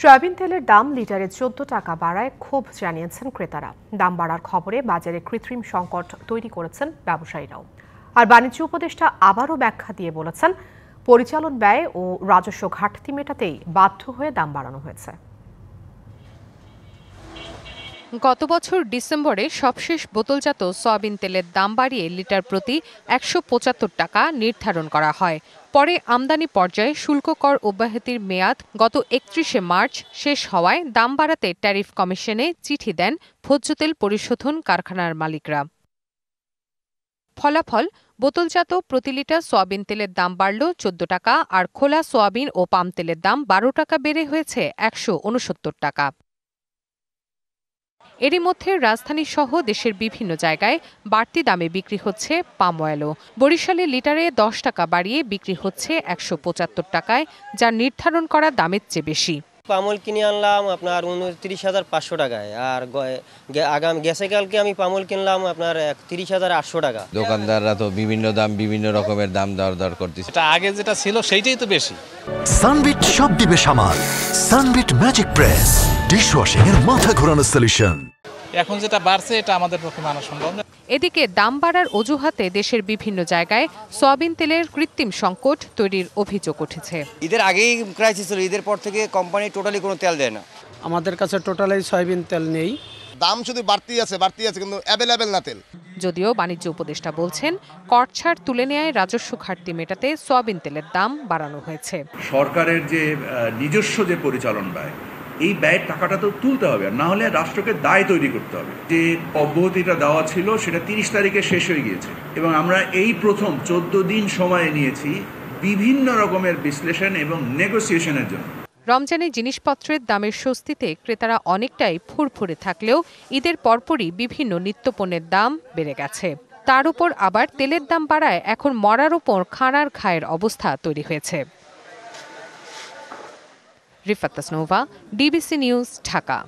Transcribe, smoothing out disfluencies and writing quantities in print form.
Soybean তেলের দাম লিটারে ১৪ টাকা বাড়ায় ক্ষোভ জানিয়েছেন ক্রেতারা। দাম বাড়ার খবরে বাজারে কৃত্রিম সংকট তৈরি করেছেন ব্যবসায়ীরাও। আর বাণিজ্য উপদেষ্টা আবারও ব্যাখ্যা দিয়ে বলেছেন, পরিচালন ব্যয় ও রাজস্ব ঘাটতি মেটাতেই বাধ্য হয়ে দাম বাড়ানো হয়েছে। গত বছর ডিসেম্বরে সবশেষ বোতলজাত সয়াবিন তেলের দাম বাড়িয়ে লিটার প্রতি ১৭৫ টাকা নির্ধারণ করা হয়। পরে আমদানি পর্যায়ে শুল্ক কর অব্যাহতির মেয়াদ গত ৩১শে মার্চ শেষ হওয়ায় দাম বাড়াতে ট্যারিফ কমিশনে চিঠি দেন ভোজ্য তেল পরিশোধন কারখানার মালিকরা। ফলাফল, বোতলজাত প্রতি লিটার সয়াবিন তেলের দাম বাড়ল ১৪ টাকা, আর খোলা সয়াবিন ও পাম তেলের দাম ১২ টাকা বেড়ে হয়েছে ১৬৯ টাকা। এরই মধ্যে রাজধানী সহ দেশের বিভিন্ন জায়গায় বাড়তি দামে বিক্রি হচ্ছে পাম অয়েলও। বরিশালে লিটারে ১০ টাকা বাড়িয়ে বিক্রি হচ্ছে ১৭৫ টাকায়, যা নির্ধারণ করা দামের চেয়ে বেশি। পাম অয়েল কিনে আনলাম আপনার ২৯,৫০০ টাকায়, আর আগামী গেছে কালকে আমি পাম অয়েল কিনলাম আপনার ৩০,৮০০ টাকা। দোকানদাররা তো বিভিন্ন দাম, বিভিন্ন রকমের দাম দর করতেছে। আগে যেটা ছিল সেইটাই তো বেশি। সানবিট সব দিবে সামাল। সানবিট ম্যাজিক প্রেস ডিশওয়াশিং এর মাথা ঘোরানো সলিউশন। এখন যেটা বাড়ছে এটা আমাদের পক্ষে মানা সম্ভব না। এদিকে দাম বাড়ার অজুহাতে দেশের বিভিন্ন জায়গায় সয়াবিন তেলের কৃত্রিম সংকট তৈরির অভিযোগ উঠেছে। ঈদের আগেই ক্রাইসিস ছিল, ঈদের পর থেকে কোম্পানি টোটালি কোনো তেল দেয় না। আমাদের কাছে টোটালি সয়াবিন তেল নেই। দাম শুধু বাড়তি আছে কিন্তু অ্যাভেলেবেল না তেল। যদিও বাণিজ্য উপদেষ্টা বলছেন, কর ছাড় তুলে নেওয়ায় রাজস্ব ঘাটতি মেটাতে সয়াবিন তেলের দাম বাড়ানো হয়েছে। সরকারের যে নিজস্ব যে পরিচালন ব্যয়, এই ব্যয়ের টাকাটা তো তুলতে হবে, না হলে রাষ্ট্রকে দায় তৈরি করতে হবে। যে অব্যাহতিটা দেওয়া ছিল সেটা ৩০ তারিখে শেষ হয়ে গিয়েছে, এবং আমরা এই প্রথম ১৪ দিন সময় নিয়েছি বিভিন্ন রকমের বিশ্লেষণ এবং নেগোসিয়েশনের জন্য। রমজানে জিনিসপত্রের দামের স্বস্তিতে ক্রেতারা অনেকটাই ফুরফুরে থাকলেও ঈদের পরপরই বিভিন্ন নিত্যপণ্যের দাম বেড়ে গেছে। তার উপর আবার তেলের দাম বাড়ায় এখন মরার উপর খানার খায়ের অবস্থা তৈরি হয়েছে। Rifat Tasnova, DBC news, Dhaka.